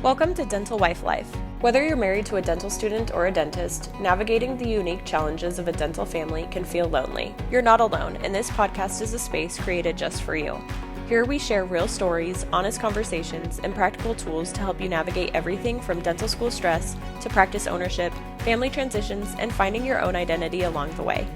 Welcome to Dental Wife Life. Whether you're married to a dental student or a dentist, navigating the unique challenges of a dental family can feel lonely. You're not alone, and this podcast is a space created just for you. Here we share real stories, honest conversations, and practical tools to help you navigate everything from dental school stress to practice ownership, family transitions, and finding your own identity along the way.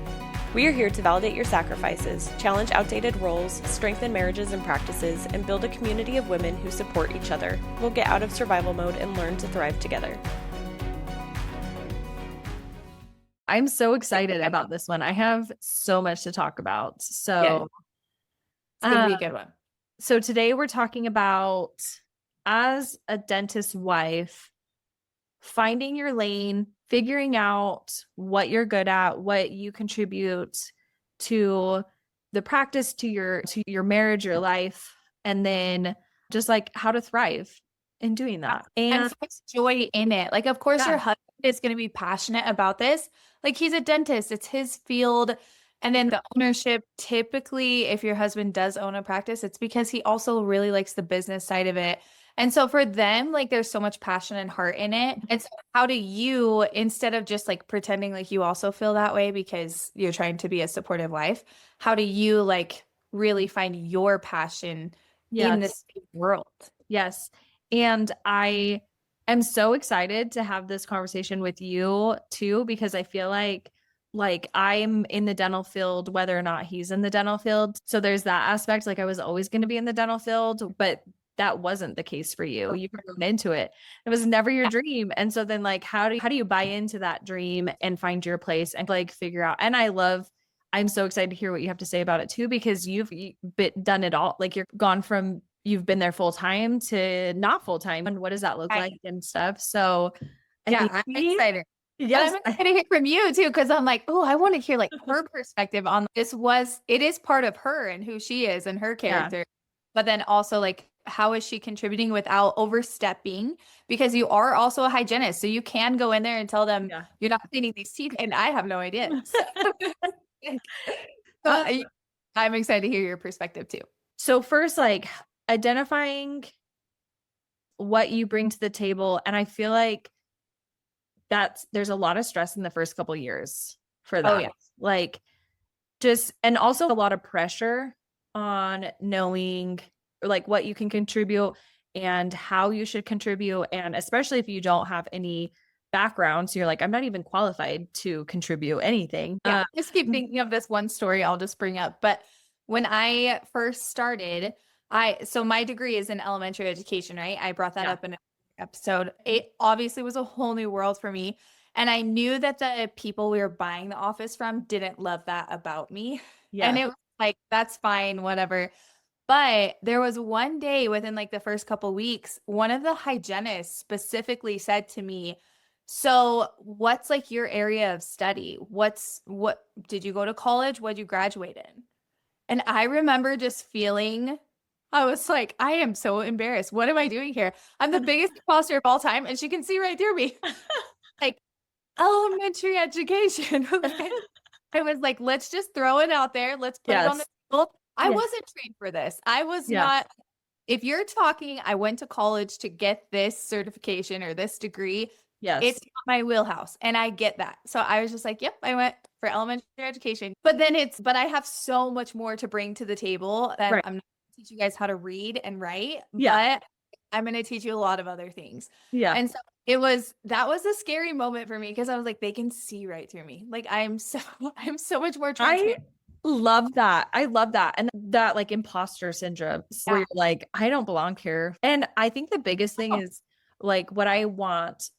We are here to validate your sacrifices, challenge outdated roles, strengthen marriages and practices, and build a community of women who support each other. We'll get out of survival mode and learn to thrive together. I'm so excited about this one. I have so much to talk about. It's going to be a good one. So today we're talking about, as a dentist wife, finding your lane, figuring out what you're good at, what you contribute to the practice, to your marriage, your life, and then just like how to thrive in doing that. And find joy in it. Like, of course, your husband is going to be passionate about this. Like, he's a dentist, it's his field. And then the ownership, typically, if your husband does own a practice, it's because he also really likes the business side of it. And so for them, like, there's so much passion and heart in it. And so how do you, instead of just like pretending like you also feel that way because you're trying to be a supportive wife, how do you like really find your passion in this world? Yes. And I am so excited to have this conversation with you too, because I feel like I'm in the dental field, whether or not he's in the dental field. So there's that aspect. Like, I was always going to be in the dental field, but that wasn't the case for you. You were going into it. It was never your dream. And so then, like, how do you buy into that dream and find your place and like figure out? And I'm so excited to hear what you have to say about it too, because you've done it all. Like, you've been there full time to not full time. And what does that look like and stuff? So I'm excited. Yes. But I'm excited to hear from you too, because I'm like, oh, I want to hear like her perspective on this. It is part of her and who she is and her character. But then also, like, how is she contributing without overstepping? Because you are also a hygienist. So you can go in there and tell them you're not cleaning these teeth. And I have no idea. So I'm excited to hear your perspective too. So first, like, identifying what you bring to the table. And I feel like there's a lot of stress in the first couple of years for that. Oh, yeah. Like, and also a lot of pressure on knowing like what you can contribute and how you should contribute. And especially if you don't have any background, so you're like, I'm not even qualified to contribute anything. Yeah, I just keep thinking of this one story I'll just bring up. But when I first started, so my degree is in elementary education, right? I brought that up in an episode. It obviously was a whole new world for me. And I knew that the people we were buying the office from didn't love that about me. Yeah. And it was like, that's fine, whatever. But there was one day within like the first couple weeks, one of the hygienists specifically said to me, so what's like your area of study? What did you go to college? What did you graduate in? And I remember just feeling, I was like, I am so embarrassed. What am I doing here? I'm the biggest imposter of all time. And she can see right through me. Like, elementary education. I was like, let's just throw it out there. Let's put it on the table. I wasn't trained for this. I was not. If you're talking, I went to college to get this certification or this degree. Yes. It's not my wheelhouse. And I get that. So I was just like, yep, I went for elementary education. But I have so much more to bring to the table. And I'm not going to teach you guys how to read and write. But I'm going to teach you a lot of other things. Yeah. And so that was a scary moment for me, because I was like, they can see right through me. Like, I'm so much more transparent. I love that. And that like imposter syndrome where you're like, I don't belong here. And I think the biggest thing is like what I want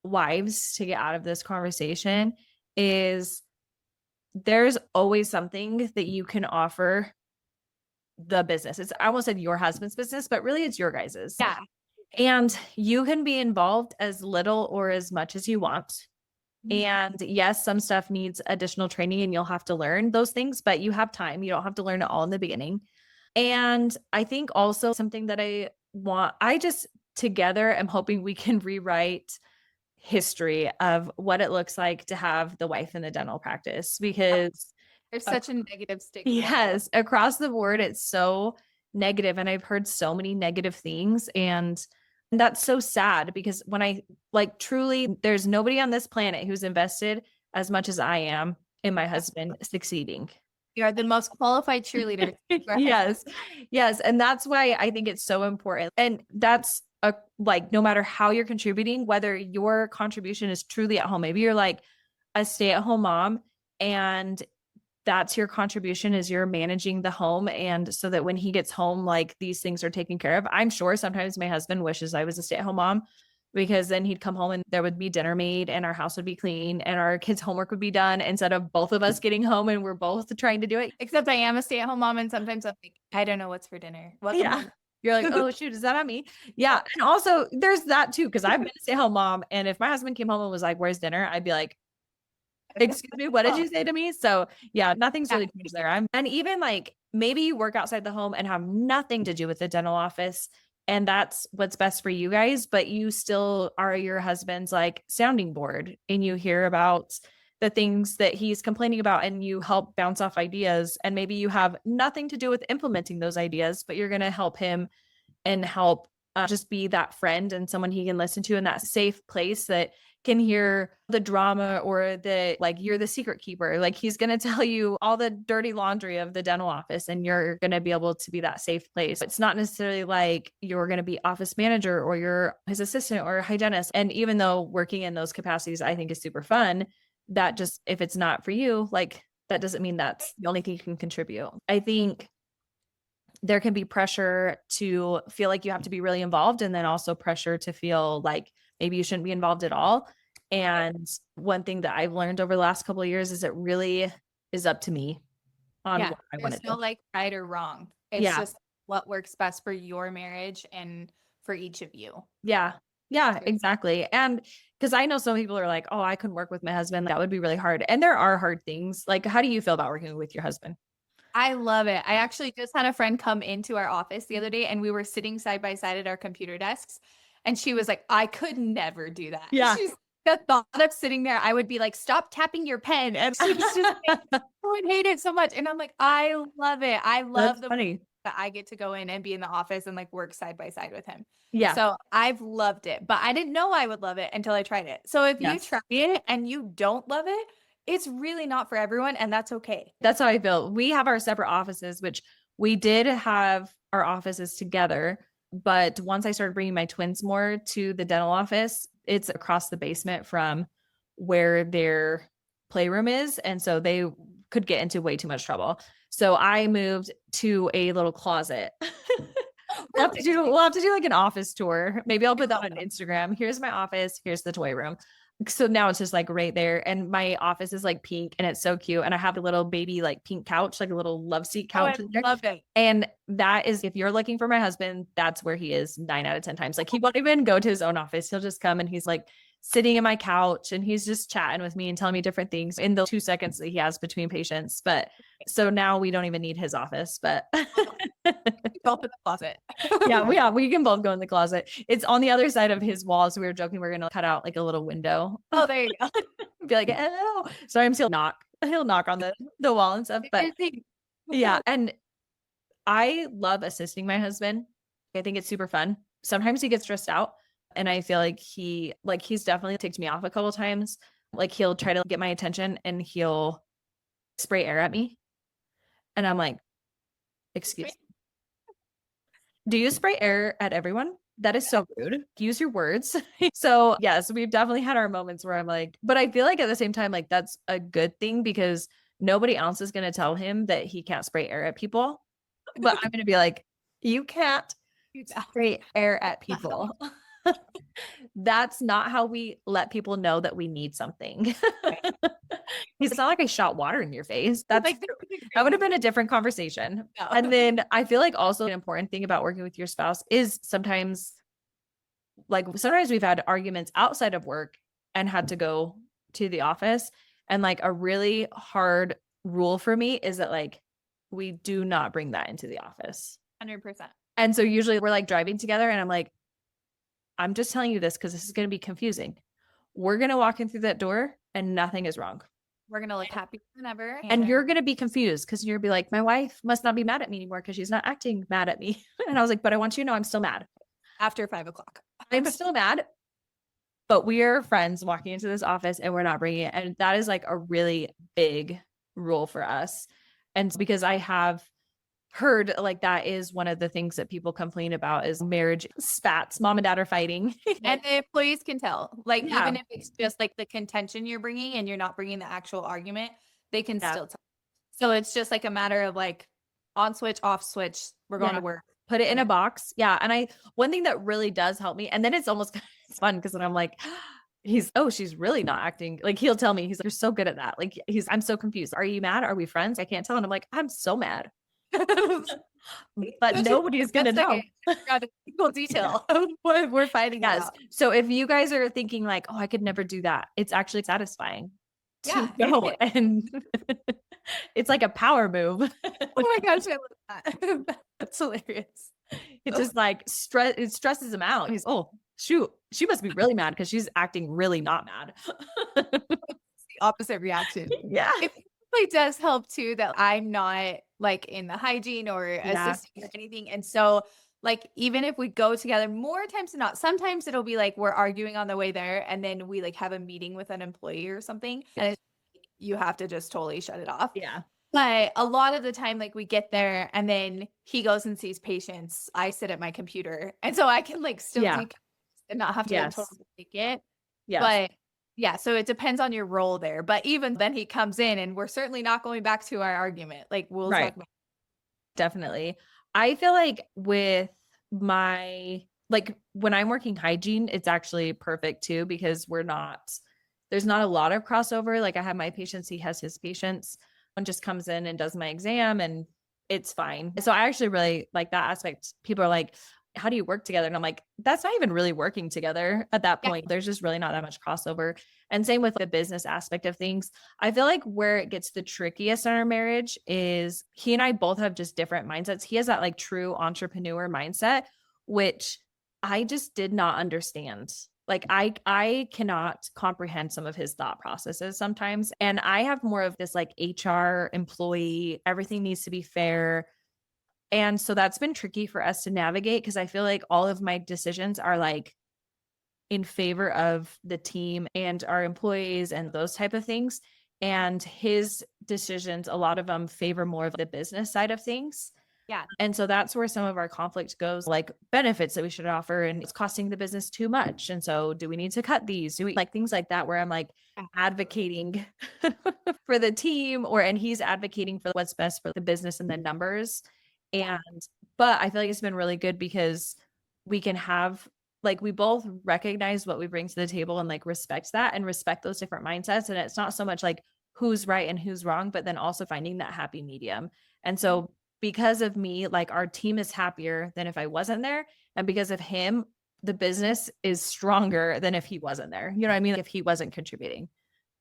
wives to get out of this conversation is there's always something that you can offer the business. I almost said your husband's business, but really it's your guys's. Yeah. And you can be involved as little or as much as you want. And yes, some stuff needs additional training and you'll have to learn those things, but you have time. You don't have to learn it all in the beginning. And I think also something that I just together am hoping we can rewrite history of what it looks like to have the wife in the dental practice, because there's such a negative stigma. Yes. Across the board, it's so negative. And I've heard so many negative things. And And that's so sad because when I like truly, there's nobody on this planet who's invested as much as I am in my husband succeeding. You are the most qualified cheerleader. Yes. Yes. And that's why I think it's so important. And that's like, no matter how you're contributing, whether your contribution is truly at home, maybe you're like a stay-at-home mom and that's your contribution is you're managing the home. And so that when he gets home, like these things are taken care of. I'm sure sometimes my husband wishes I was a stay-at-home mom because then he'd come home and there would be dinner made and our house would be clean and our kids' homework would be done instead of both of us getting home and we're both trying to do it. Except I am a stay-at-home mom and sometimes I'm like, I don't know what's for dinner. Welcome Yeah. home. You're like, oh shoot, is that on me? Yeah. And also there's that too, because I've been a stay-at-home mom. And if my husband came home and was like, where's dinner? I'd be like, excuse me, what did you say to me? So yeah, nothing's really changed there. And even like maybe you work outside the home and have nothing to do with the dental office. And that's what's best for you guys, but you still are your husband's like sounding board and you hear about the things that he's complaining about and you help bounce off ideas. And maybe you have nothing to do with implementing those ideas, but you're going to help him and help just be that friend and someone he can listen to in that safe place that can hear the drama or the like you're the secret keeper. Like he's going to tell you all the dirty laundry of the dental office and you're going to be able to be that safe place. It's not necessarily like you're going to be office manager or you're his assistant or hygienist. And even though working in those capacities I think is super fun, that just if it's not for you, like that doesn't mean that's the only thing you can contribute. I think there can be pressure to feel like you have to be really involved and then also pressure to feel like maybe you shouldn't be involved at all. And one thing that I've learned over the last couple of years is it really is up to me on what I want to do. There's no like right or wrong. It's just what works best for your marriage and for each of you. Yeah. Yeah, exactly. And because I know some people are like, oh, I couldn't work with my husband. That would be really hard. And there are hard things. Like, how do you feel about working with your husband? I love it. I actually just had a friend come into our office the other day and we were sitting side by side at our computer desks. And she was like, I could never do that. Yeah. The thought of sitting there, I would be like, stop tapping your pen. And she's just like, I would hate it so much. And I'm like, I love it. I love funny that I get to go in and be in the office and like work side by side with him. Yeah. So I've loved it, but I didn't know I would love it until I tried it. So if you try it and you don't love it, it's really not for everyone. And that's okay. That's how I feel. We have our separate offices, which we did have our offices together. But once I started bringing my twins more to the dental office, it's across the basement from where their playroom is. And so they could get into way too much trouble. So I moved to a little closet. We'll have to do like an office tour. Maybe I'll put that on Instagram. Here's my office. Here's the toy room. So now it's just like right there. And my office is like pink and it's so cute. And I have a little baby, like pink couch, like a little love seat couch. I love it. And that is, if you're looking for my husband, that's where he is 9 out of 10 times. Like he won't even go to his own office. He'll just come and he's like sitting in my couch and he's just chatting with me and telling me different things in the 2 seconds that he has between patients. But so now we don't even need his office, but both in the closet. yeah, we can both go in the closet. It's on the other side of his wall. So we were joking, we're going to cut out like a little window. Oh, there you go. Be like, hello. Sometimes he'll knock on the wall and stuff. But yeah. And I love assisting my husband. I think it's super fun. Sometimes he gets stressed out. And I feel like he's definitely ticked me off a couple of times. Like he'll try to get my attention and he'll spray air at me. And I'm like, excuse me. Do you spray air at everyone? That is so rude. Use your words. So yes, we've definitely had our moments where I'm like, but I feel like at the same time, like that's a good thing because nobody else is going to tell him that he can't spray air at people. But I'm going to be like, you can't spray air at people. That's not how we let people know that we need something. It's not like I shot water in your face. That would have been a different conversation. No. And then I feel like also an important thing about working with your spouse is sometimes we've had arguments outside of work and had to go to the office. And like a really hard rule for me is that like we do not bring that into the office. 100%. And so usually we're like driving together and I'm like, I'm just telling you this because this is going to be confusing. We're going to walk in through that door and nothing is wrong. We're going to look happy than ever. And you're going to be confused because you're going to be like, my wife must not be mad at me anymore because she's not acting mad at me. And I was like, but I want you to know I'm still mad. After 5 o'clock. I'm still mad, but we are friends walking into this office and we're not bringing it. And that is like a really big rule for us. And because I have heard like that is one of the things that people complain about is marriage spats. Mom and dad are fighting. And the employees can tell, like, Yeah. even if it's just like the contention you're bringing and you're not bringing the actual argument, they can still tell. So it's just like a matter of like on switch, off switch. We're going to work. Put it in a box. Yeah. And one thing that really does help me, and then it's almost it's fun because then I'm like, she's really not acting. Like he'll tell me, he's like, you're so good at that. Like I'm so confused. Are you mad? Are we friends? I can't tell. And I'm like, I'm so mad. But nobody's going to know. Got a single detail of what we're fighting as. So if you guys are thinking like, oh, I could never do that, it's actually satisfying. Yeah. Go. And it's like a power move. Oh my gosh, I love that. That's hilarious. It just like it stresses him out. He's, oh, shoot, she must be really mad because she's acting really not mad. The opposite reaction. Yeah. It really does help too that I'm not like in the hygiene or assisting or anything. And so like, even if we go together more times than not, sometimes it'll be like we're arguing on the way there and then we like have a meeting with an employee or something. And you have to just totally shut it off. Yeah. But a lot of the time, like we get there and then he goes and sees patients. I sit at my computer. And so I can like still take and not have to like, totally take it. Yeah. But yeah, so it depends on your role there. But even then he comes in and we're certainly not going back to our argument. Like we'll talk about. Definitely. I feel like with my, like when I'm working hygiene, it's actually perfect too, because there's not a lot of crossover. Like I have my patients, he has his patients. One just comes in and does my exam and it's fine. So I actually really like that aspect. People are like, how do you work together? And I'm like, that's not even really working together at that point. There's just really not that much crossover. And same with the business aspect of things. I feel like where it gets the trickiest in our marriage is he and I both have just different mindsets. He has that like true entrepreneur mindset, which I just did not understand. Like I cannot comprehend some of his thought processes sometimes. And I have more of this like HR employee, everything needs to be fair. And so that's been tricky for us to navigate because I feel like all of my decisions are like in favor of the team and our employees and those type of things. And his decisions, a lot of them favor more of the business side of things. Yeah. And so that's where some of our conflict goes, like benefits that we should offer and it's costing the business too much. And so do we need to cut these? Do we like things like that where I'm like advocating for the team and he's advocating for what's best for the business and the numbers. But I feel like it's been really good because we can have like, we both recognize what we bring to the table and like respect that and respect those different mindsets. And it's not so much like who's right and who's wrong, but then also finding that happy medium. And so because of me, like our team is happier than if I wasn't there. And because of him, the business is stronger than if he wasn't there. You know what I mean? Like if he wasn't contributing.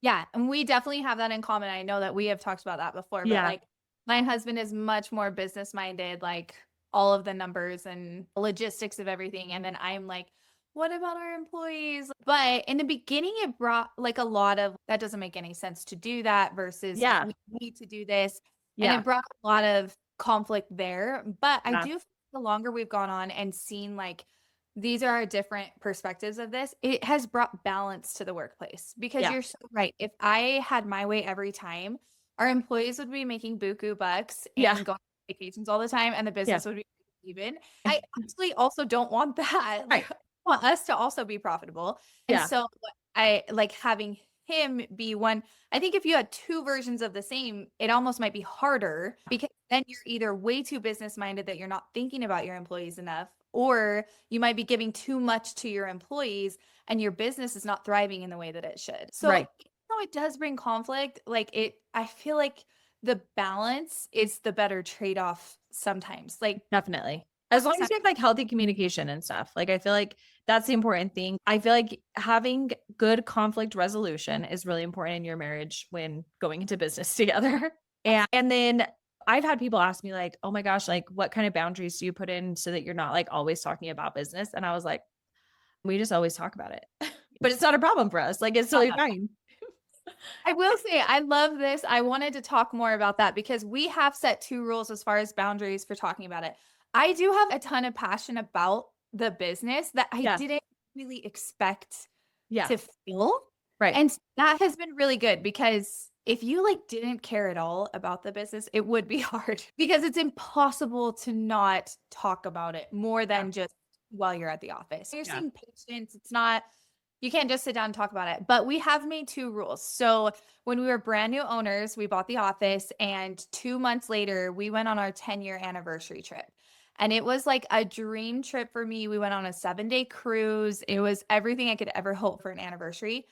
Yeah. And we definitely have that in common. I know that we have talked about that before, but like my husband is much more business minded, like all of the numbers and logistics of everything. And then I'm like, what about our employees? But in the beginning, it brought like a lot of that doesn't make any sense to do that versus we need to do this. And it brought a lot of conflict there. But I do feel the longer we've gone on and seen like these are our different perspectives of this, it has brought balance to the workplace because you're so right. If I had my way every time, our employees would be making buku bucks and going on vacations all the time and the business would be even. I actually also don't want that. Like, I want us to also be profitable. And so I like having him be one. I think if you had two versions of the same, it almost might be harder because then you're either way too business minded that you're not thinking about your employees enough, or you might be giving too much to your employees and your business is not thriving in the way that it should. So it does bring conflict. Like I feel like the balance is the better trade-off sometimes. Like definitely. As long as you have like healthy communication and stuff. Like I feel like that's the important thing. I feel like having good conflict resolution is really important in your marriage when going into business together. And then I've had people ask me like, oh my gosh, like what kind of boundaries do you put in so that you're not like always talking about business? And I was like, we just always talk about it. But it's not a problem for us. Like it's totally fine. I will say, I love this. I wanted to talk more about that because we have set 2 rules as far as boundaries for talking about it. I do have a ton of passion about the business that I didn't really expect Yeah. to feel. Right. And that has been really good because if you like didn't care at all about the business, it would be hard because it's impossible to not talk about it more than just while you're at the office. You're seeing patients. It's not, you can't just sit down and talk about it. But we have made 2 rules. So when we were brand new owners, we bought the office, and 2 months later, we went on our 10-year anniversary trip. And it was like a dream trip for me. We went on a 7-day cruise. It was everything I could ever hope for an anniversary.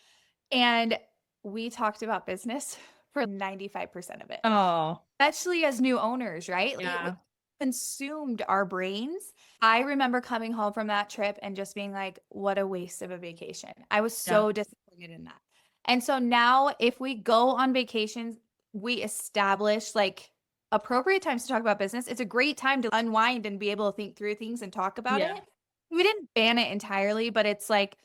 And we talked about business for 95% of it. Oh, Especially as new owners, right? yeah. It consumed our brains. I remember coming home from that trip and just being like, what a waste of a vacation. I was so disappointed in that. And so now if we go on vacations, we establish like appropriate times to talk about business. It's a great time to unwind and be able to think through things and talk about it. We didn't ban it entirely, but it's like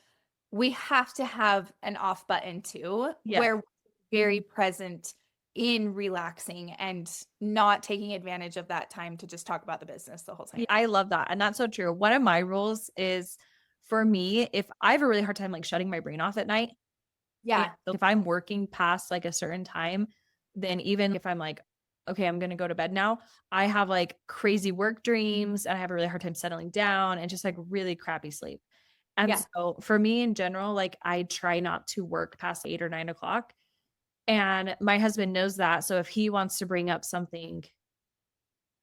we have to have an off button too, where we're very present in relaxing and not taking advantage of that time to just talk about the business the whole time. I love that. And that's so true. One of my rules is, for me, if I have a really hard time like shutting my brain off at night, if I'm working past like a certain time, then even if I'm like, okay, I'm going to go to bed now, I have like crazy work dreams and I have a really hard time settling down and just like really crappy sleep. And so for me in general, like I try not to work past 8 or 9 o'clock. And my husband knows that. So if he wants to bring up something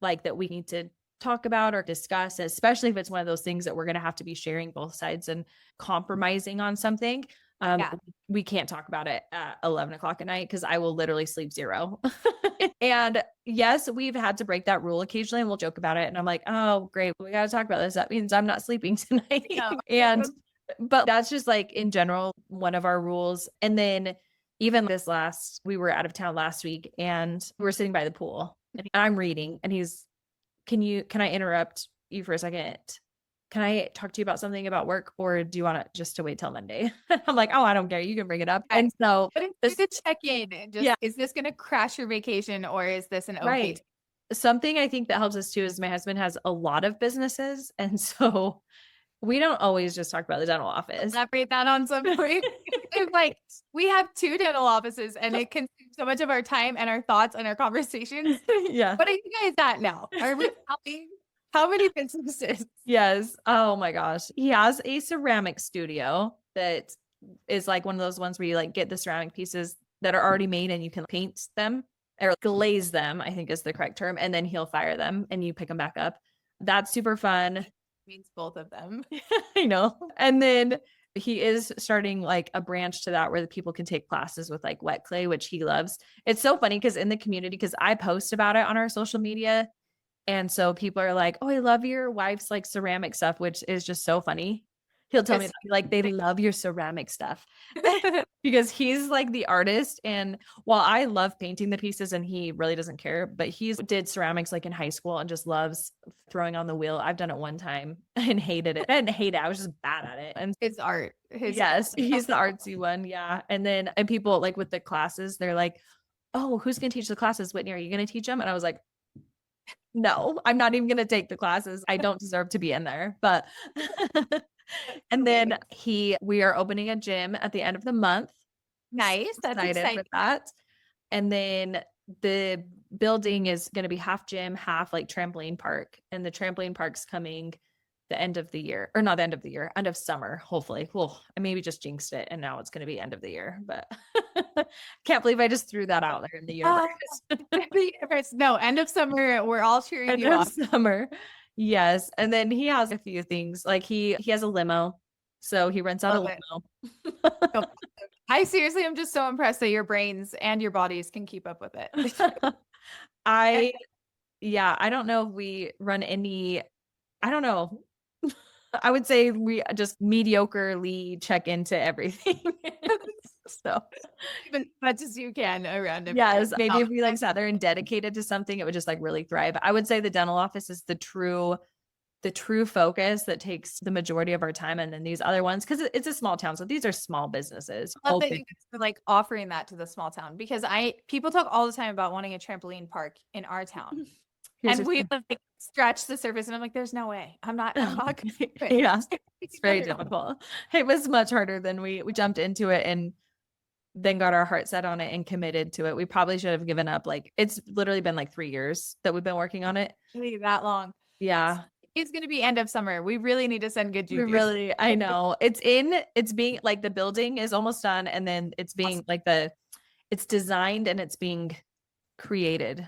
like that we need to talk about or discuss, especially if it's one of those things that we're going to have to be sharing both sides and compromising on something, we can't talk about it at 11 o'clock at night because I will literally sleep 0. And yes, we've had to break that rule occasionally and we'll joke about it. And I'm like, oh, great. We got to talk about this. That means I'm not sleeping tonight. But that's just like in general, one of our rules. And then even we were out of town last week and we were sitting by the pool and I'm reading and he's, can I interrupt you for a second? Can I talk to you about something about work, or do you want to wait till Monday? I'm like, oh, I don't care. You can bring it up. And so but it's good to check in. Is this going to crash your vacation or is this an okay? Something I think that helps us too is my husband has a lot of businesses. And so we don't always just talk about the dental office. Elaborate that on some point. Like we have 2 dental offices and it consumes so much of our time and our thoughts and our conversations. What are you guys at now? Are we helping? How many businesses? Yes. Oh my gosh. He has a ceramic studio that is like one of those ones where you like get the ceramic pieces that are already made and you can paint them or glaze them, I think is the correct term. And then he'll fire them and you pick them back up. That's super fun. Means both of them. I know. And then he is starting like a branch to that where the people can take classes with like wet clay, which he loves. It's so funny because in the community, because I post about it on our social media. And so people are like, oh, I love your wife's like ceramic stuff, which is just so funny. He'll tell me like they love your ceramic stuff because he's like the artist. And while I love painting the pieces and he really doesn't care, but he's did ceramics like in high school and just loves throwing on the wheel. I've done it one time and hated it. I didn't hate it. I was just bad at it. And it's art. He's the artsy one. Yeah. And people like with the classes, they're like, oh, who's going to teach the classes? Whitney, are you going to teach them? And I was like, no, I'm not even going to take the classes. I don't deserve to be in there, but and then we are opening a gym at the end of the month. Nice. That's exciting. With that. And then the building is going to be half gym, half like trampoline park. And the trampoline park's coming the end of the year, or not the end of the year, end of summer, hopefully. Well, I maybe just jinxed it and now it's going to be end of the year, but can't believe I just threw that out there in the universe. No, end of summer. We're all cheering you on. Summer. Yes. And then he has a few things like he has a limo. So he rents out a limo. I seriously am just so impressed that your brains and your bodies can keep up with it. I don't know if we run any, I don't know. I would say we just mediocrely check into everything. So as much as you can around it. Yes. Maybe if we like sat there and dedicated to something, it would just like really thrive. I would say the dental office is the true focus that takes the majority of our time. And then these other ones, because it's a small town. So these are small businesses. I love that you guys are like offering that to the small town because people talk all the time about wanting a trampoline park in our town. And we live like scratch the surface and I'm like, there's no way. I'm not gonna do it. Yeah, it's very difficult. It was much harder than we jumped into it and then got our heart set on it and committed to it. We probably should have given up. Like, it's literally been like 3 years that we've been working on it. Really that long. Yeah. It's going to be end of summer. We really need to send good juju. I know. It's being like, the building is almost done, and then it's being like it's designed and it's being created,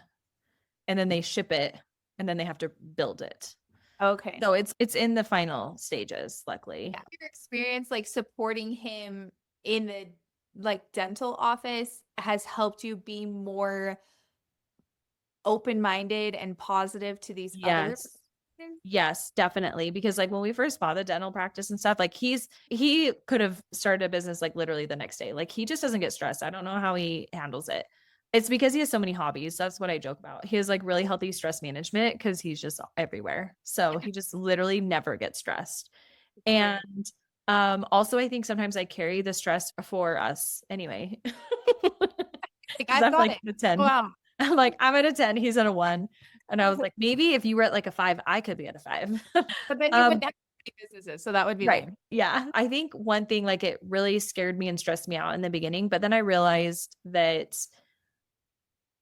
and then they ship it, and then they have to build it. Okay. So it's in the final stages, luckily. Yeah. Your experience like supporting him in the like dental office has helped you be more open-minded and positive to these other. Yes, definitely. Because like when we first bought the dental practice and stuff, like he could have started a business like literally the next day. Like, he just doesn't get stressed. I don't know how he handles it. It's because he has so many hobbies. That's what I joke about. He has like really healthy stress management because he's just everywhere. So he just literally never gets stressed. And also, I think sometimes I carry the stress for us anyway. Like, I'm like a 10. Wow. I'm like, I'm at a 10. He's at a 1. And I was like, maybe if you were at like a 5, I could be at a 5. But then you would have businesses, so that would be right. lame. Yeah. I think one thing, like, it really scared me and stressed me out in the beginning, but then I realized that,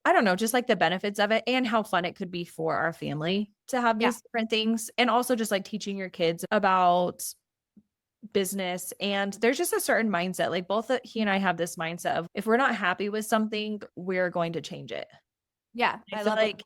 I don't know, just like the benefits of it and how fun it could be for our family to have these different things. And also just like teaching your kids about business. And there's just a certain mindset, like both he and I have this mindset of, if we're not happy with something, we're going to change it. Yeah. I feel like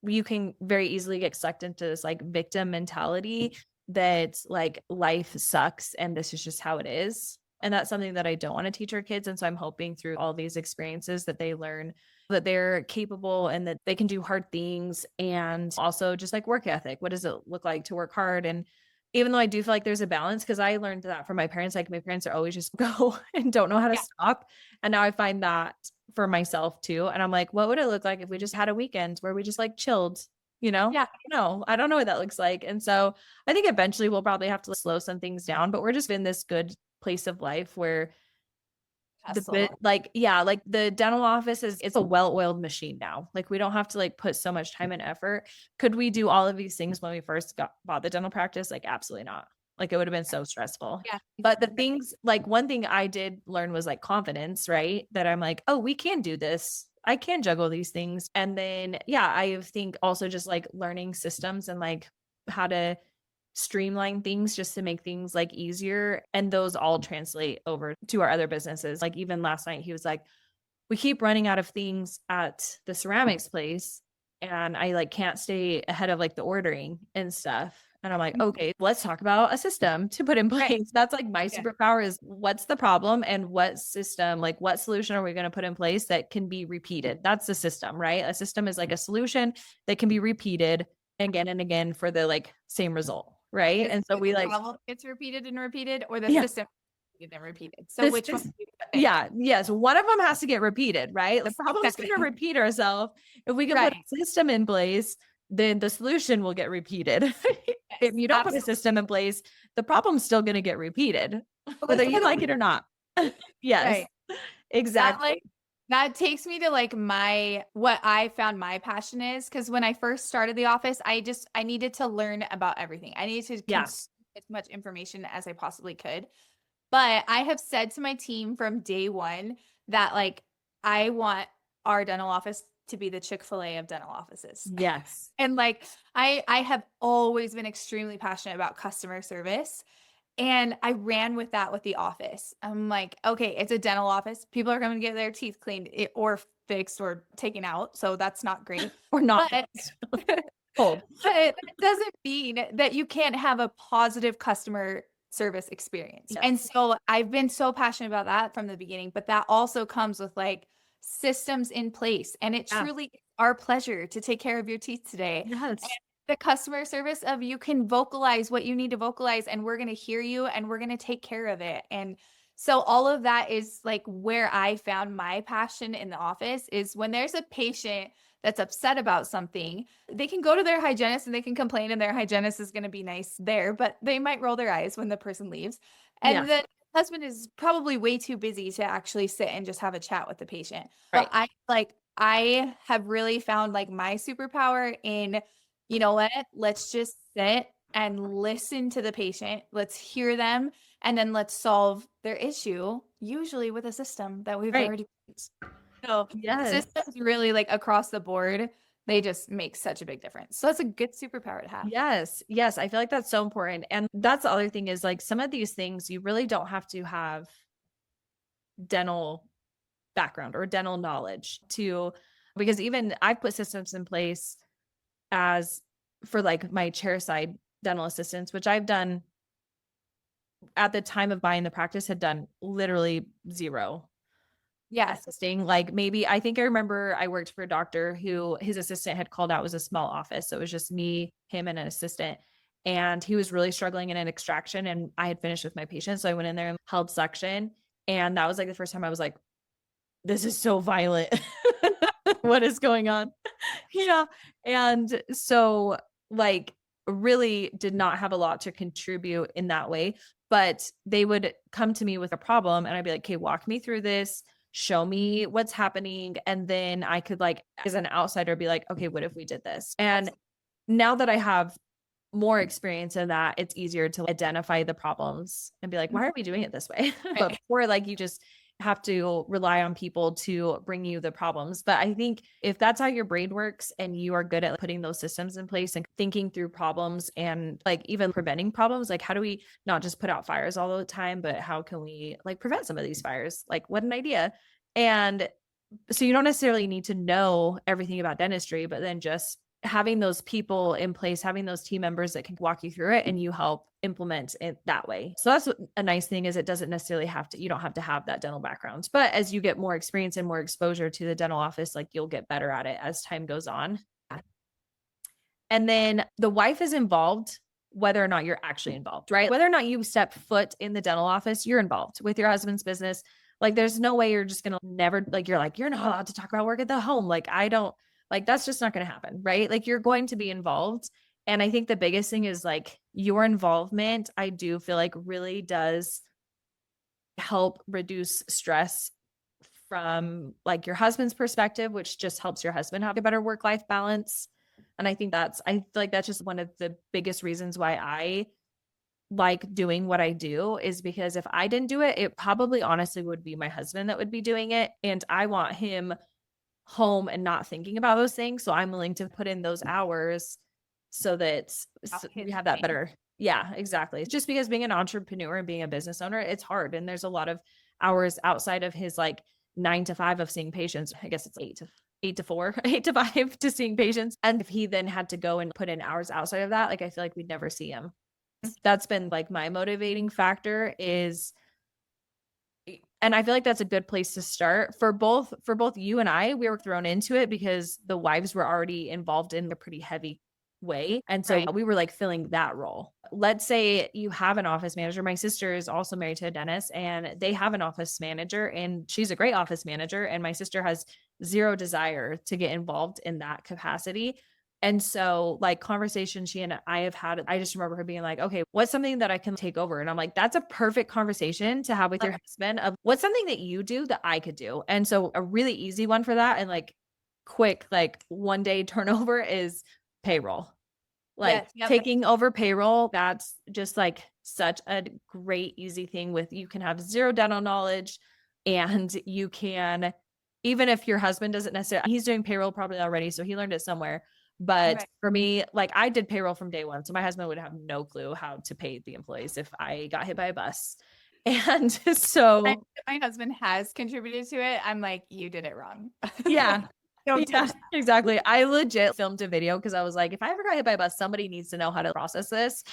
you can very easily get sucked into this like victim mentality that like life sucks and this is just how it is. And that's something that I don't want to teach our kids. And so I'm hoping through all these experiences that they learn that they're capable and that they can do hard things. And also just like work ethic. What does it look like to work hard? And even though I do feel like there's a balance, because I learned that from my parents, like my parents are always just go and don't know how to stop. And now I find that for myself too. And I'm like, what would it look like if we just had a weekend where we just like chilled, you know? Yeah. No, I don't know what that looks like. And so I think eventually we'll probably have to slow some things down, but we're just in this good place of life where like the dental office it's a well-oiled machine now. Like, we don't have to like put so much time and effort. Could we do all of these things when we first bought the dental practice? Like, absolutely not. Like, it would have been so stressful. Yeah. But the things, like, one thing I did learn was like confidence, right? That I'm like, oh, we can do this. I can juggle these things. And then, I think also just like learning systems and like how to streamline things just to make things like easier. And those all translate over to our other businesses. Like, even last night, he was like, we keep running out of things at the ceramics place. And I like can't stay ahead of like the ordering and stuff. And I'm like, okay, let's talk about a system to put in place. Right. That's like my superpower is what's the problem and what system, like what solution are we going to put in place that can be repeated? That's the system, right? A system is like a solution that can be repeated again and again for the like same result. Right. And so we like, it's repeated and repeated, or the system and repeated. So which one? Yes. One of them has to get repeated, right? The problem is going to repeat ourselves. If we can put a system in place, then the solution will get repeated. If you don't put a system in place, the problem's still going to get repeated, whether you like it or not. Yes, exactly. That takes me to like what I found my passion is. Cause when I first started the office, I needed to learn about everything. I needed to consume as much information as I possibly could. But I have said to my team from day one that like, I want our dental office to be the Chick-fil-A of dental offices. Yes. And like, I have always been extremely passionate about customer service. And I ran with that with the office. I'm like, okay, it's a dental office. People are going to get their teeth cleaned or fixed or taken out. So that's not great. Or not. But that doesn't mean that you can't have a positive customer service experience. Yes. And so I've been so passionate about that from the beginning, but that also comes with like systems in place. And it truly is our pleasure to take care of your teeth today. Yes. And the customer service of you can vocalize what you need to vocalize and we're going to hear you and we're going to take care of it. And so all of that is like where I found my passion in the office is when there's a patient that's upset about something, they can go to their hygienist and they can complain and their hygienist is going to be nice there, but they might roll their eyes when the person leaves. And the husband is probably way too busy to actually sit and just have a chat with the patient. Right. But I have really found like my superpower in you know what? Let's just sit and listen to the patient. Let's hear them. And then let's solve their issue, usually with a system that we've Right. already used. So Yes. systems really like across the board, they just make such a big difference. So that's a good superpower to have. Yes. Yes. I feel like that's so important. And that's the other thing is like some of these things you really don't have to have dental background or dental knowledge to, because even I've put systems in place as for like my chair side dental assistants, which I've done at the time of buying the practice, had done literally zero assisting. Like maybe I think I remember I worked for a doctor who his assistant had called out. It was a small office. So it was just me, him, and an assistant. And he was really struggling in an extraction. And I had finished with my patient. So I went in there and held suction. And that was like the first time I was like, this is so violent. What is going on? Yeah. And so like really did not have a lot to contribute in that way, but they would come to me with a problem and I'd be like, okay, walk me through this, show me what's happening. And then I could like, as an outsider, be like, okay, what if we did this? And now that I have more experience in that, it's easier to identify the problems and be like, why are we doing it this way? But before, like, you just have to rely on people to bring you the problems. But I think if that's how your brain works and you are good at putting those systems in place and thinking through problems and like even preventing problems, like how do we not just put out fires all the time, but how can we like prevent some of these fires? Like what an idea. And so you don't necessarily need to know everything about dentistry, but then just having those people in place, having those team members that can walk you through it and you help implement it that way. So that's a nice thing is it doesn't necessarily have to, you don't have to have that dental background, but as you get more experience and more exposure to the dental office, like you'll get better at it as time goes on. And then the wife is involved, whether or not you're actually involved, right? Whether or not you step foot in the dental office, you're involved with your husband's business. Like there's no way you're just going to never, like, you're not allowed to talk about work at the home. Like like that's just not going to happen, right? Like you're going to be involved. And I think the biggest thing is like your involvement, I do feel like really does help reduce stress from like your husband's perspective, which just helps your husband have a better work-life balance. And I feel like that's just one of the biggest reasons why I like doing what I do is because if I didn't do it, it probably honestly would be my husband that would be doing it. And I want him home and not thinking about those things. So I'm willing to put in those hours so that we have that better. Yeah, exactly. It's just because being an entrepreneur and being a business owner, it's hard. And there's a lot of hours outside of his like 9 to 5 of seeing patients. I guess it's 8 to 4, 8 to 5 to seeing patients. And if he then had to go and put in hours outside of that, like I feel like we'd never see him. That's been like my motivating factor is, and I feel like that's a good place to start for both you and I. We were thrown into it because the wives were already involved in a pretty heavy way. And so we were like filling that role. Let's say you have an office manager. My sister is also married to a dentist and they have an office manager and she's a great office manager. And my sister has zero desire to get involved in that capacity. And so like conversation she and I have had, I just remember her being like, okay, what's something that I can take over? And I'm like, that's a perfect conversation to have with your husband of what's something that you do that I could do. And so a really easy one for that and like quick, like one day turnover is payroll. Like taking over payroll, that's just like such a great, easy thing with you can have zero dental knowledge and you can, even if your husband doesn't necessarily, he's doing payroll probably already, so he learned it somewhere. But for me, like I did payroll from day one. So my husband would have no clue how to pay the employees if I got hit by a bus. And so my husband has contributed to it. I'm like, you did it wrong. Yeah. Exactly. I legit filmed a video because I was like, if I ever got hit by a bus, somebody needs to know how to process this.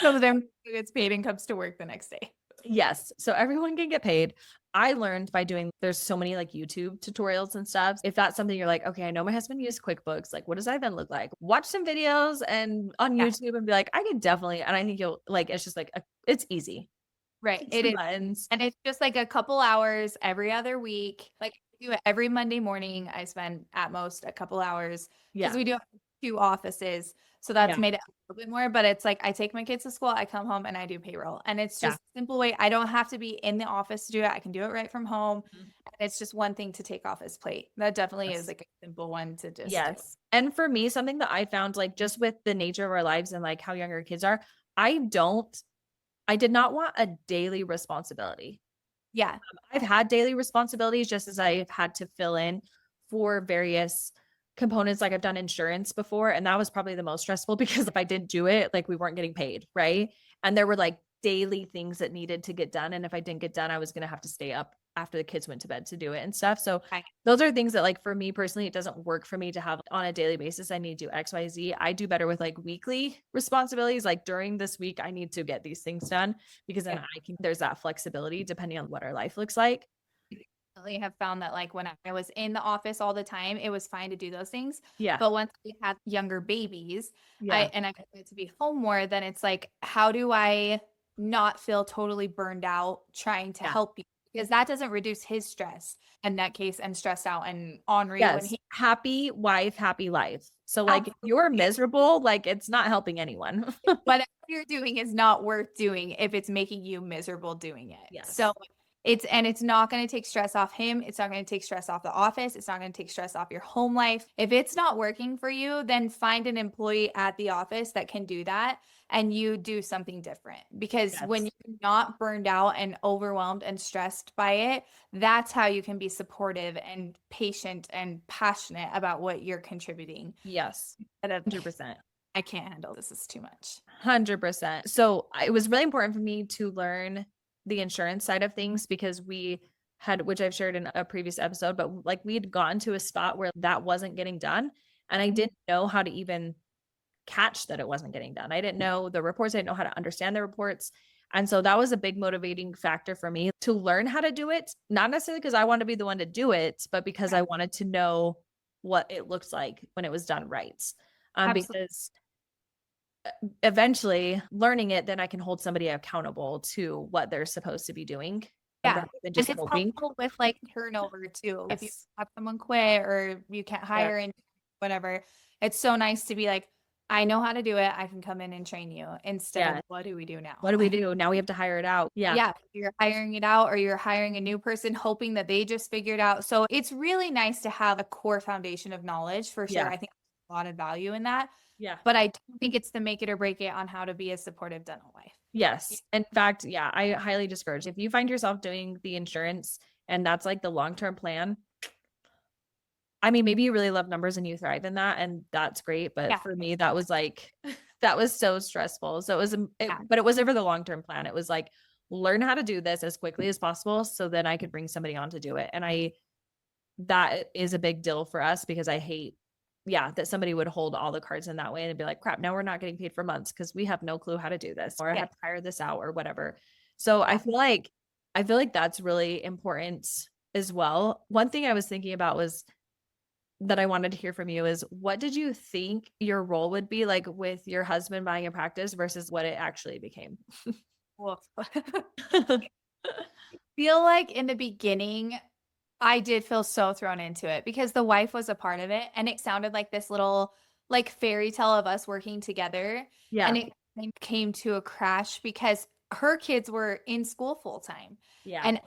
So then gets paid and comes to work the next day. Yes. So everyone can get paid. I learned by doing, there's so many like YouTube tutorials and stuff. If that's something you're like, okay, I know my husband used QuickBooks. Like, what does that then look like? Watch some videos and on YouTube and be like, I could definitely, and I think you'll like, it's just like, it's easy. Right. It is. Buttons. And it's just like a couple hours every other week. Like I do it every Monday morning. I spend at most a couple hours because we do have 2 offices. So that's Yeah. made it a little bit more, but it's like I take my kids to school, I come home and I do payroll. And it's Yeah. just a simple way. I don't have to be in the office to do it. I can do it right from home. Mhm. And it's just one thing to take off his plate. That definitely Yes. is like a simple one to just do. Yes. And for me, something that I found, like just with the nature of our lives and like how young our kids are, I did not want a daily responsibility. Yeah. I've had daily responsibilities just as I've had to fill in for various components. Like I've done insurance before, and that was probably the most stressful because if I didn't do it, like we weren't getting paid, right? And there were like daily things that needed to get done. And if I didn't get done, I was going to have to stay up after the kids went to bed to do it and stuff. So those are things that, like, for me personally, it doesn't work for me to have on a daily basis. I need to do XYZ. I do better with like weekly responsibilities. Like during this week, I need to get these things done because then there's that flexibility depending on what our life looks like. I have found that like when I was in the office all the time, it was fine to do those things. Yeah. But once we had younger babies, Yeah. I wanted to be home more, then it's like, how do I not feel totally burned out trying to help you? Because that doesn't reduce his stress in that case and stressed out and ornery when he happy wife, happy life. So like if you're miserable, like it's not helping anyone. whatever you're doing is not worth doing if it's making you miserable doing it. Yes. So it's not going to take stress off him. It's not going to take stress off the office. It's not going to take stress off your home life. If it's not working for you, then find an employee at the office that can do that and you do something different. Because when you're not burned out and overwhelmed and stressed by it, that's how you can be supportive and patient and passionate about what you're contributing. Yes. 100%. I can't handle this. Is too much. 100%. So it was really important for me to learn the insurance side of things because we had, which I've shared in a previous episode, but like we had gotten to a spot where that wasn't getting done. And I didn't know how to even catch that it wasn't getting done. I didn't know the reports. I didn't know how to understand the reports. And so that was a big motivating factor for me to learn how to do it. Not necessarily because I wanted to be the one to do it, but because I wanted to know what it looks like when it was done right. Because eventually learning it, then I can hold somebody accountable to what they're supposed to be doing. Yeah. Than just and it's hoping. helpful with like turnover too. If you have someone quit or you can't hire and whatever, it's so nice to be like, I know how to do it. I can come in and train you instead of what do we do now? What do we do? Now we have to hire it out. Yeah. Yeah. You're hiring it out or you're hiring a new person hoping that they just figured out. So it's really nice to have a core foundation of knowledge for sure. I think there's a lot of value in that. Yeah. But I don't think it's the make it or break it on how to be a supportive dental wife. Yes. In fact, I highly discourage if you find yourself doing the insurance and that's like the long-term plan. I mean, maybe you really love numbers and you thrive in that and that's great. But for me, that was like, that was so stressful. So but it was never the long-term plan. It was like, learn how to do this as quickly as possible so then I could bring somebody on to do it. And that is a big deal for us because I hate that somebody would hold all the cards in that way and be like, crap, now we're not getting paid for months because we have no clue how to do this or I have to hire this out or whatever. So I feel like that's really important as well. One thing I was thinking about was that I wanted to hear from you is what did you think your role would be like with your husband buying a practice versus what it actually became? Feel like in the beginning, I did feel so thrown into it because the wife was a part of it and it sounded like this little like fairy tale of us working together. Yeah. And it came to a crash because her kids were in school full time. Yeah. And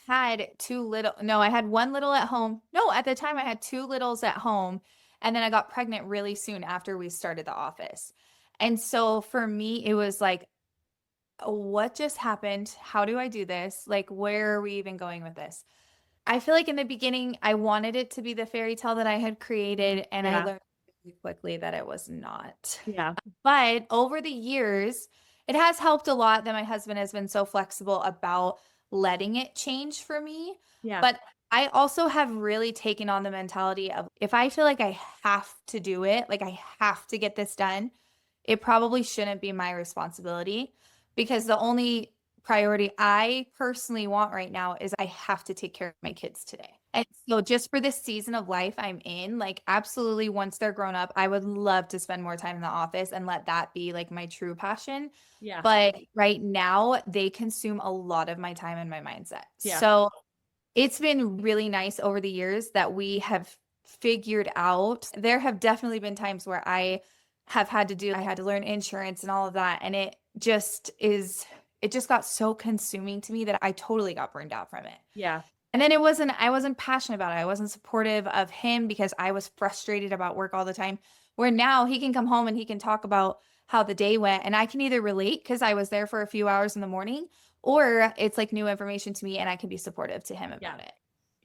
I had one little at home. No, at the time I had two littles at home. And then I got pregnant really soon after we started the office. And so for me, it was like, what just happened? How do I do this? Like, where are we even going with this? I feel like in the beginning, I wanted it to be the fairy tale that I had created, and I learned really quickly that it was not. Yeah. But over the years, it has helped a lot that my husband has been so flexible about letting it change for me. Yeah. But I also have really taken on the mentality of if I feel like I have to do it, like I have to get this done, it probably shouldn't be my responsibility because the only priority I personally want right now is I have to take care of my kids today. And so just for this season of life I'm in, like absolutely once they're grown up, I would love to spend more time in the office and let that be like my true passion. Yeah. But right now they consume a lot of my time and my mindset. Yeah. So it's been really nice over the years that we have figured out. There have definitely been times where I have had to do. I had to learn insurance and all of that. And it just got so consuming to me that I totally got burned out from it. Yeah. And then I wasn't passionate about it. I wasn't supportive of him because I was frustrated about work all the time. Where now he can come home and he can talk about how the day went, and I can either relate because I was there for a few hours in the morning, or it's like new information to me and I can be supportive to him about it.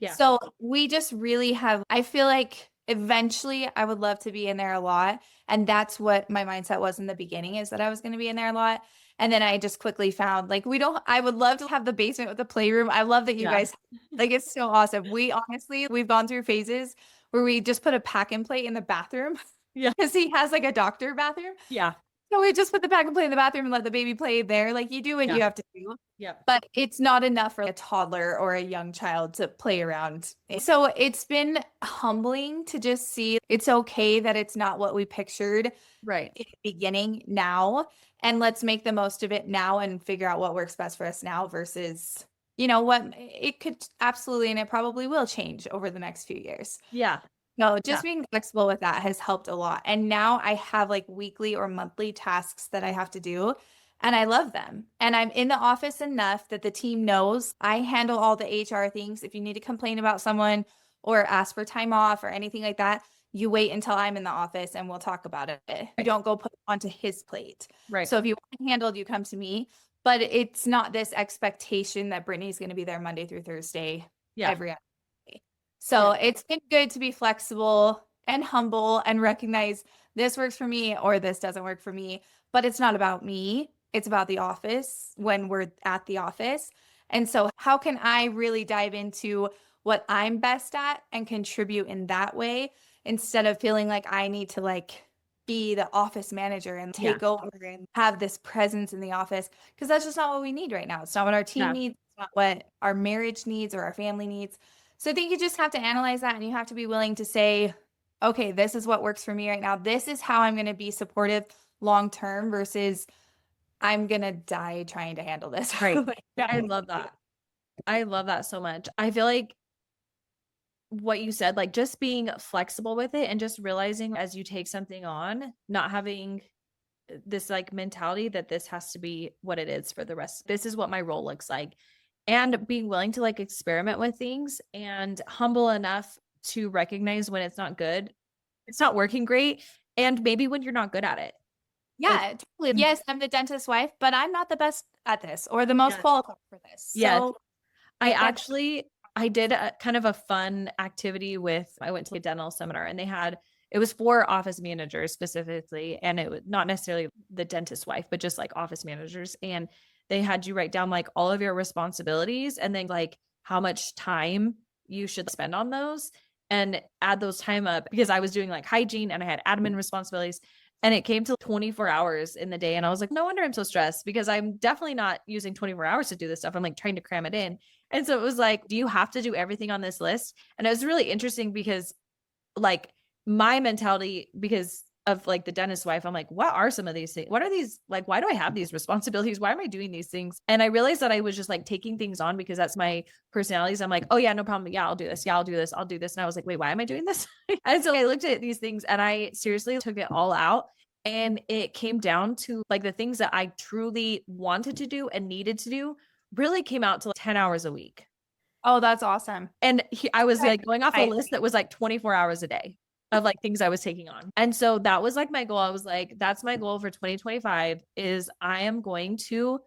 Yeah. So we just really have, I feel like eventually I would love to be in there a lot. And that's what my mindset was in the beginning, is that I was going to be in there a lot. And then I just quickly found like, I would love to have the basement with the playroom. I love that you guys, like, it's so awesome. We've gone through phases where we just put a pack and play in the bathroom. Yeah. Because he has like a doctor bathroom. Yeah. So we just put the pack and play in the bathroom and let the baby play there. Like, you do what you have to do. Yeah. But it's not enough for a toddler or a young child to play around. So it's been humbling to just see it's okay that it's not what we pictured Right. in the beginning now. And let's make the most of it now and figure out what works best for us now versus, what it could absolutely, and it probably will change over the next few years. Yeah. No, just being flexible with that has helped a lot. And now I have like weekly or monthly tasks that I have to do, and I love them. And I'm in the office enough that the team knows I handle all the HR things. If you need to complain about someone or ask for time off or anything like that, you wait until I'm in the office and we'll talk about it. You don't go put it onto his plate. Right. So if you want it handled, you come to me. But it's not this expectation that Brittany's going to be there Monday through Thursday every hour. So it's been good to be flexible and humble and recognize this works for me or this doesn't work for me, but it's not about me. It's about the office when we're at the office. And so how can I really dive into what I'm best at and contribute in that way instead of feeling like I need to like be the office manager and take over and have this presence in the office, because that's just not what we need right now. It's not what our team needs. It's not what our marriage needs or our family needs. So I think you just have to analyze that, and you have to be willing to say, okay, this is what works for me right now. This is how I'm going to be supportive long-term versus I'm going to die trying to handle this. Right. I love that. I love that so much. I feel like what you said, like just being flexible with it and just realizing as you take something on, not having this like mentality that this has to be what it is for the rest. This is what my role looks like. And being willing to like experiment with things and humble enough to recognize when it's not good, it's not working great, and maybe when you're not good at it. Yeah, totally. Yes, I'm the dentist's wife, but I'm not the best at this or the most qualified for this. So I did a kind of a fun activity I went to a dental seminar, and it was for office managers specifically. And it was not necessarily the dentist's wife, but just like office managers. And they had you write down like all of your responsibilities and then like how much time you should spend on those and add those time up, because I was doing like hygiene and I had admin responsibilities, and it came to 24 hours in the day. And I was like, no wonder I'm so stressed, because I'm definitely not using 24 hours to do this stuff. I'm like trying to cram it in. And so it was like, do you have to do everything on this list? And it was really interesting because like my mentality, because of like the dentist's wife, I'm like, what are some of these things? What are these? Like, why do I have these responsibilities? Why am I doing these things? And I realized that I was just like taking things on because that's my personalities. I'm like, oh yeah, no problem. Yeah, I'll do this. Yeah, I'll do this. I'll do this. And I was like, wait, why am I doing this? And so I looked at these things and I seriously took it all out. And it came down to like the things that I truly wanted to do and needed to do really came out to like 10 hours a week. Oh, that's awesome. And I was like going off a list that was like 24 hours a day of like things I was taking on. And so that was like my goal. I was like, that's my goal for 2025 is I am going to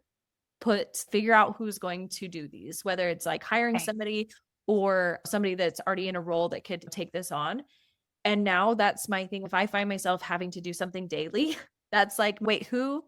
figure out who's going to do these, whether it's like hiring somebody or somebody that's already in a role that could take this on. And now that's my thing. If I find myself having to do something daily, that's like, wait, who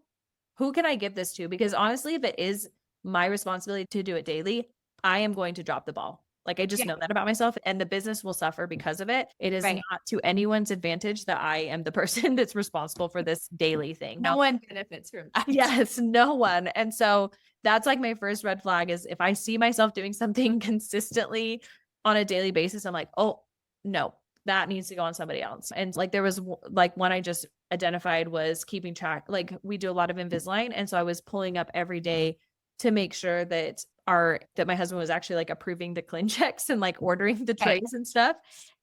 can I give this to? Because honestly, if it is my responsibility to do it daily, I am going to drop the ball. Like I just know that about myself, and the business will suffer because of it. It is not to anyone's advantage that I am the person that's responsible for this daily thing. No one benefits from that. Yes, no one. And so that's like my first red flag is if I see myself doing something consistently on a daily basis, I'm like, oh no, that needs to go on somebody else. And like there was like one I just identified was keeping track. Like we do a lot of Invisalign. And so I was pulling up every day to make sure that my husband was actually like approving the clean checks and like ordering the trays and stuff.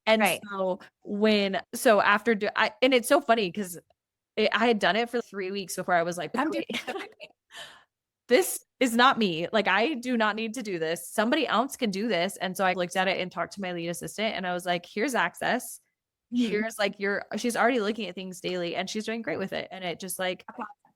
And so and it's so funny because I had done it for 3 weeks before I was like, I'm doing this is not me. Like, I do not need to do this. Somebody else can do this. And so I looked at it and talked to my lead assistant and I was like, here's access. Here's like she's already looking at things daily and she's doing great with it. And it just like,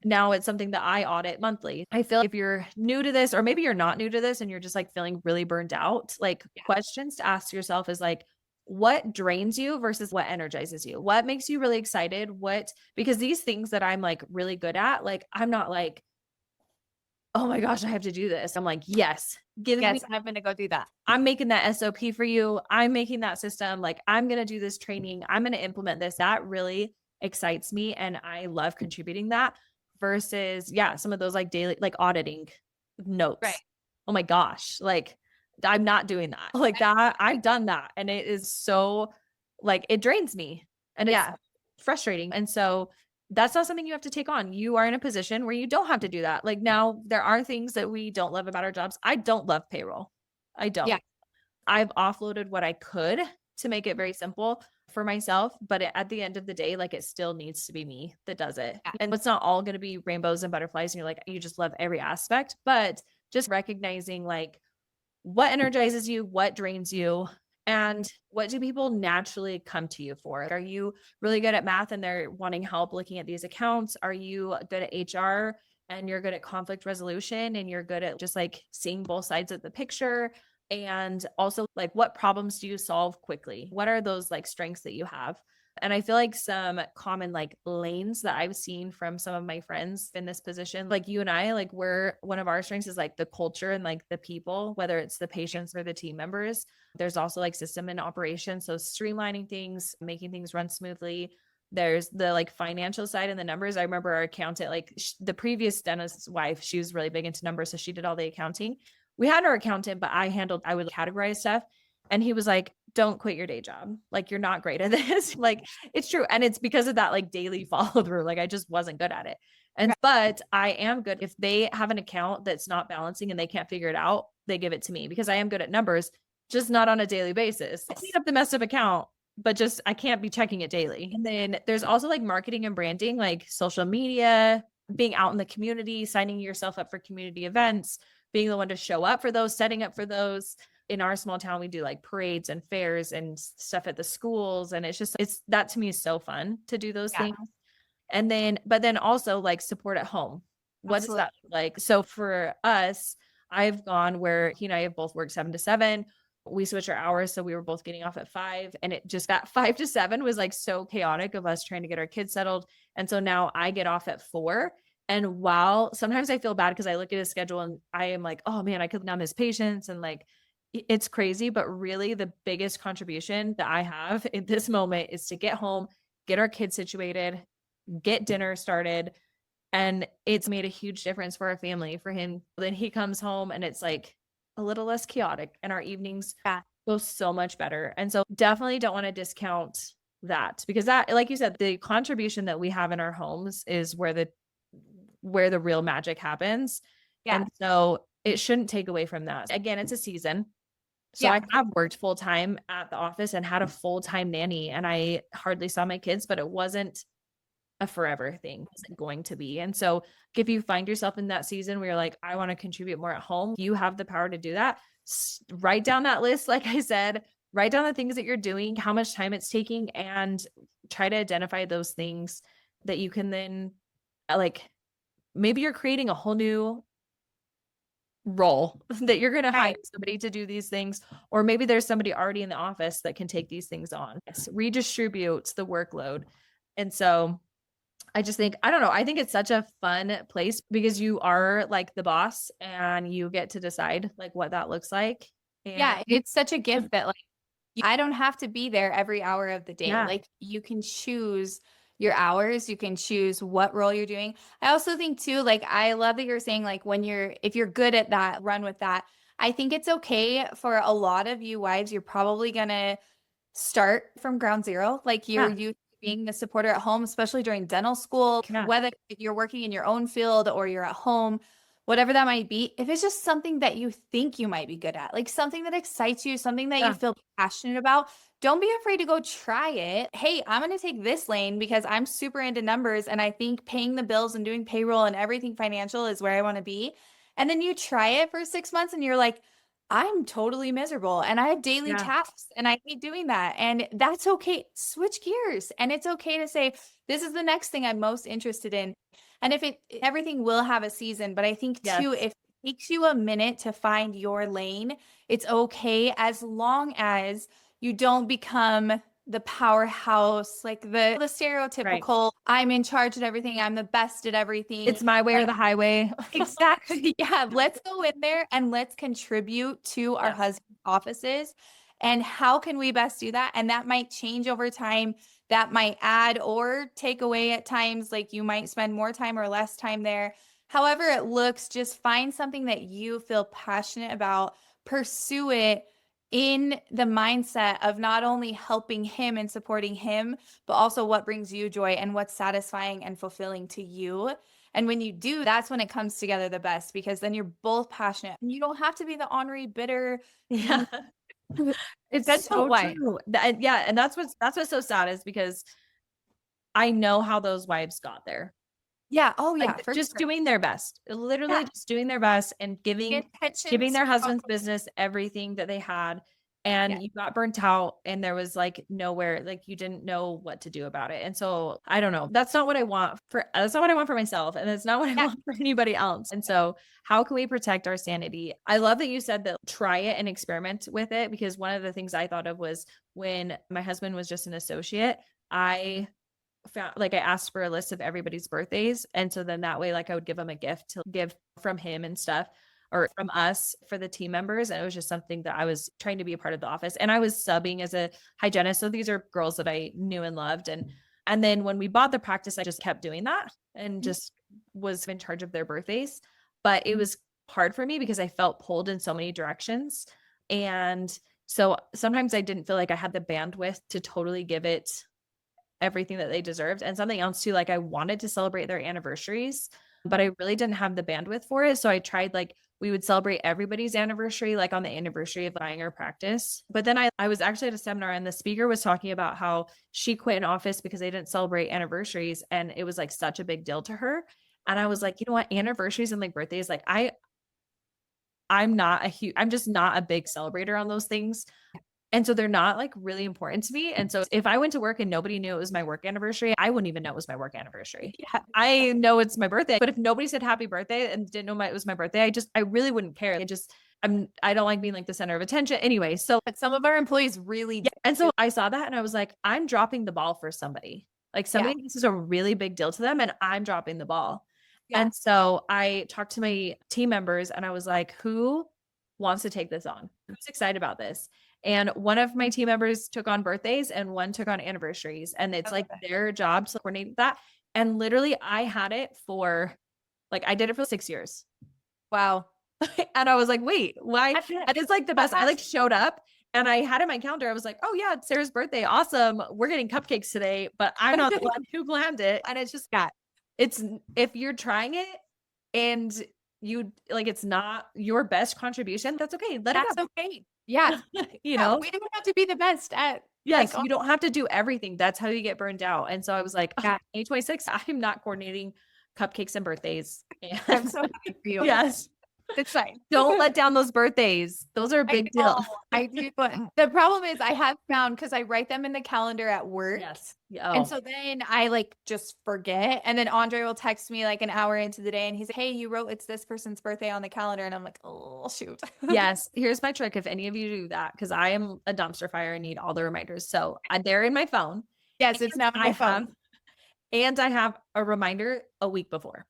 now it's something that I audit monthly. I feel if you're new to this, or maybe you're not new to this and you're just like feeling really burned out, like questions to ask yourself is like, what drains you versus what energizes you? What makes you really excited? Because these things that I'm like really good at, like, I'm not like, oh my gosh, I have to do this. I'm like, yes, I'm going to go do that. I'm making that SOP for you. I'm making that system. Like, I'm going to do this training. I'm going to implement this. That really excites me. And I love contributing that versus, some of those like daily, like auditing notes. Right. Oh my gosh. Like, I'm not doing that. Like that. I've done that. And it is so like, it drains me and it's frustrating. And so that's not something you have to take on. You are in a position where you don't have to do that. Like, now there are things that we don't love about our jobs. I don't love payroll. I don't. Yeah. I've offloaded what I could to make it very simple for myself, but at the end of the day, like, it still needs to be me that does it. Yeah. And it's not all going to be rainbows and butterflies and you're like, you just love every aspect, but just recognizing like what energizes you, what drains you, and what do people naturally come to you for? Are you really good at math and they're wanting help looking at these accounts? Are you good at HR and you're good at conflict resolution and you're good at just like seeing both sides of the picture? And also, like, what problems do you solve quickly? What are those like strengths that you have? And I feel like some common like lanes that I've seen from some of my friends in this position, like you and I, like, one of our strengths is like the culture and like the people, whether it's the patients or the team members. There's also like system and operation. So streamlining things, making things run smoothly. There's the like financial side and the numbers. I remember our accountant, like the previous dentist's wife, she was really big into numbers. So she did all the accounting. We had our accountant, but I would categorize stuff. And he was like, don't quit your day job. Like, you're not great at this. Like, it's true. And it's because of that like daily follow through. Like, I just wasn't good at it. And, but I am good. If they have an account that's not balancing and they can't figure it out, they give it to me because I am good at numbers, just not on a daily basis. I clean up the messed up account, but just, I can't be checking it daily. And then there's also like marketing and branding, like social media, being out in the community, signing yourself up for community events, being the one to show up for those, setting up for those. In our small town, we do like parades and fairs and stuff at the schools. And it's that to me is so fun to do those things. And then, but then also like support at home. What does that look like? So for us, I've gone where he and I have both worked 7 to 7. We switched our hours. So we were both getting off at 5, and it just got 5 to 7 was like so chaotic of us trying to get our kids settled. And so now I get off at 4. And while sometimes I feel bad because I look at his schedule and I am like, oh man, I could now miss patients and like, it's crazy, but really the biggest contribution that I have in this moment is to get home, get our kids situated, get dinner started. And it's made a huge difference for our family. For him, then he comes home and it's like a little less chaotic and our evenings go so much better. And so definitely don't want to discount that, because that, like you said, the contribution that we have in our homes is where the real magic happens. And so it shouldn't take away from that. Again, it's a season. So I have worked full time at the office and had a full-time nanny, and I hardly saw my kids, but it wasn't a forever thing. It wasn't going to be. And so if you find yourself in that season where you're like, I want to contribute more at home, you have the power to do that. Write down that list. Like I said, write down the things that you're doing, how much time it's taking, and try to identify those things that you can then like, maybe you're creating a whole new role that you're going to hire somebody to do these things, or maybe there's somebody already in the office that can take these things on. Redistribute the workload. And so I just think, I don't know, I think it's such a fun place because you are like the boss and you get to decide like what that looks like. And it's such a gift that like I don't have to be there every hour of the day. Like, you can choose your hours, you can choose what role you're doing. I also think too, like, I love that you're saying like if you're good at that, run with that. I think it's okay for a lot of you wives, you're probably gonna start from ground zero. Like, you're used to being the supporter at home, especially during dental school, whether you're working in your own field or you're at home. whatever that might be, if it's just something that you think you might be good at, like something that excites you, something that you feel passionate about, don't be afraid to go try it. Hey, I'm going to take this lane because I'm super into numbers and I think paying the bills and doing payroll and everything financial is where I want to be. And then you try it for 6 months and you're like, I'm totally miserable and I have daily tasks and I hate doing that. And that's okay. Switch gears. And it's okay to say, this is the next thing I'm most interested in. And if everything will have a season, but I think too, if it takes you a minute to find your lane, it's okay as long as you don't become the powerhouse, like the stereotypical, I'm in charge of everything. I'm the best at everything. It's my way or the highway. Exactly. Yeah. Let's go in there and let's contribute to our husband's offices. And how can we best do that? And that might change over time. That might add or take away at times. Like you might spend more time or less time there. However it looks, just find something that you feel passionate about, pursue it in the mindset of not only helping him and supporting him, but also what brings you joy and what's satisfying and fulfilling to you. And when you do, that's when it comes together the best, because then you're both passionate. You don't have to be the ornery, bitter. Yeah. It's That's so why. true. Yeah. And that's what's so sad is because I know how those wives got there. Yeah. Oh yeah. Like, just doing their best, literally just doing their best and giving their husband's business everything that they had. And you got burnt out and there was like nowhere, like you didn't know what to do about it. And so I don't know, that's not what I want for myself. And it's not what I want for anybody else. And so how can we protect our sanity? I love that you said that try it and experiment with it, because one of the things I thought of was when my husband was just an associate, I found, like, I asked for a list of everybody's birthdays. And so then that way, like I would give them a gift to give from him and stuff, or from us for the team members. And it was just something that I was trying to be a part of the office. And I was subbing as a hygienist. So these are girls that I knew and loved. And then when we bought the practice, I just kept doing that and just was in charge of their birthdays. But it was hard for me because I felt pulled in so many directions. And so sometimes I didn't feel like I had the bandwidth to totally give it everything that they deserved. And something else too, like I wanted to celebrate their anniversaries, but I really didn't have the bandwidth for it. So I tried, like, we would celebrate everybody's anniversary, like on the anniversary of buying our practice. But then I was actually at a seminar and the speaker was talking about how she quit an office because they didn't celebrate anniversaries. And it was like such a big deal to her. And I was like, you know what, anniversaries and like birthdays, like I'm just not a big celebrator on those things. And so they're not like really important to me. And so if I went to work and nobody knew it was my work anniversary, I wouldn't even know it was my work anniversary. Yeah. I know it's my birthday, but if nobody said happy birthday and didn't know it was my birthday, I really wouldn't care. I don't like being like the center of attention anyway. So but some of our employees really, and so I saw that and I was like, I'm dropping the ball for somebody. Like somebody, this is a really big deal to them and I'm dropping the ball. Yeah. And so I talked to my team members and I was like, who wants to take this on? Who's excited about this? And one of my team members took on birthdays and one took on anniversaries. And it's like their job to coordinate that. And literally I had it for, like, I did it for 6 years. Wow. And I was like, wait, why? And it's like the best. I like showed up and I had it in my calendar. I was like, oh yeah, it's Sarah's birthday. Awesome. We're getting cupcakes today, but I'm not the one who planned it. And it's just if you're trying it and you like, it's not your best contribution, that's okay. That's okay. Yeah. You know, we don't have to be the best at. Yes. You don't have to do everything. That's how you get burned out. And so I was like, 2026, I'm not coordinating cupcakes and birthdays. And I'm so happy for you. Yes. It's fine. Don't let down those birthdays. Those are a big deal. I do. But the problem is I have found, because I write them in the calendar at work. Yes. And so then I like just forget. And then Andre will text me like an hour into the day and he's like, hey, you wrote it's this person's birthday on the calendar. And I'm like, oh, shoot. Yes. Here's my trick. If any of you do that, because I am a dumpster fire and need all the reminders. So they're in my phone. Yes, it's now in my phone. And I have a reminder a week before.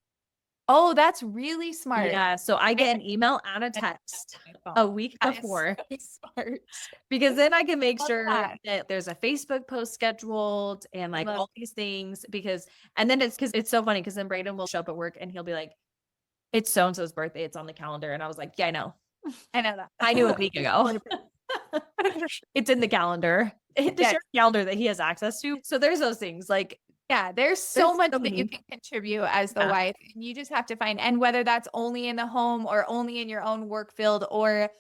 Oh, that's really smart. Yeah. So I get an email and a text a week before. So smart. Because then I can make sure that there's a Facebook post scheduled and like all these things, and then it's so funny because then Brayden will show up at work and he'll be like, it's so-and-so's birthday. It's on the calendar. And I was like, yeah, I know. I know that. I knew a week ago. It's in the calendar. The shared calendar that he has access to. So there's those things like, Yeah, there's so much so that you many. can contribute as the wife. And you just have to find, and whether that's only in the home or only in your own work field or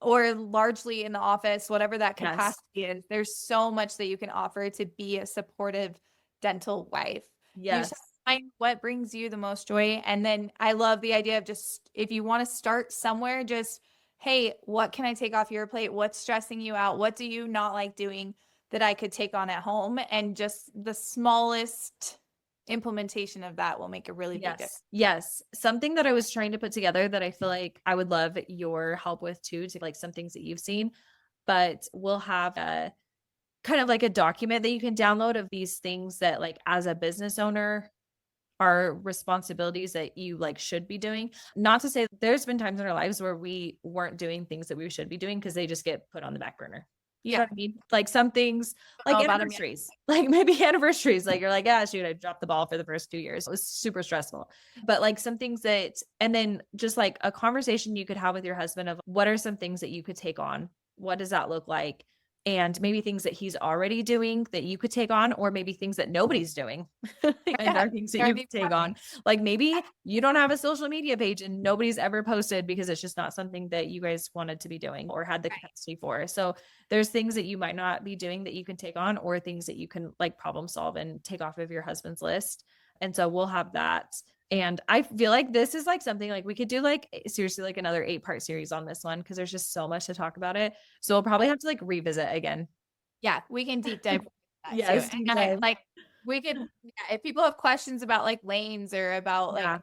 largely in the office, whatever that Yes. capacity is, there's so much that you can offer to be a supportive dental wife. You just Yes. have to find what brings you the most joy. And then I love the idea of just, if you want to start somewhere, just, hey, what can I take off your plate? What's stressing you out? What do you not like doing that I could take on at home? And just the smallest implementation of that will make a really big difference. Yes. Something that I was trying to put together that I feel like I would love your help with too, to like some things that you've seen, but we'll have a kind of like a document that you can download of these things that like as a business owner are responsibilities that you like should be doing. Not to say there's been times in our lives where we weren't doing things that we should be doing because they just get put on the back burner. You know what I mean? Like some things like anniversaries, like maybe anniversaries, like you're like, yeah, shoot, I dropped the ball for the first 2 years. It was super stressful. But like some things that, and then just like a conversation you could have with your husband of what are some things that you could take on? What does that look like? And maybe things that he's already doing that you could take on, or maybe things that nobody's doing and are things that you could take on. Like maybe you don't have a social media page and nobody's ever posted because it's just not something that you guys wanted to be doing or had the capacity for. So there's things that you might not be doing that you can take on, or things that you can like problem solve and take off of your husband's list. And so we'll have that. And I feel like this is like something like we could do like seriously like another 8-part series on this one because there's just so much to talk about it. So we'll probably have to like revisit again. Yeah, we can deep dive. Yes, too. And like we could, if people have questions about like lanes or about like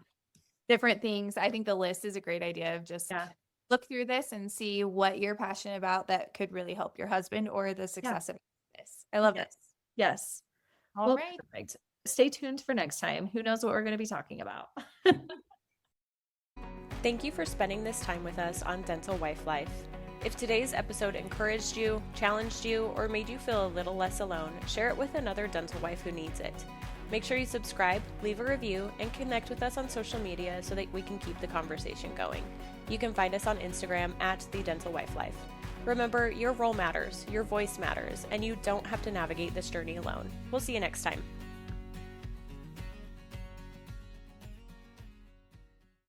different things, I think the list is a great idea of just look through this and see what you're passionate about that could really help your husband or the success of this. I love this. Yes. All right. Perfect. Stay tuned for next time. Who knows what we're going to be talking about? Thank you for spending this time with us on Dental Wife Life. If today's episode encouraged you, challenged you, or made you feel a little less alone, share it with another dental wife who needs it. Make sure you subscribe, leave a review, and connect with us on social media so that we can keep the conversation going. You can find us on Instagram at The Dental Wife Life. Remember, your role matters, your voice matters, and you don't have to navigate this journey alone. We'll see you next time.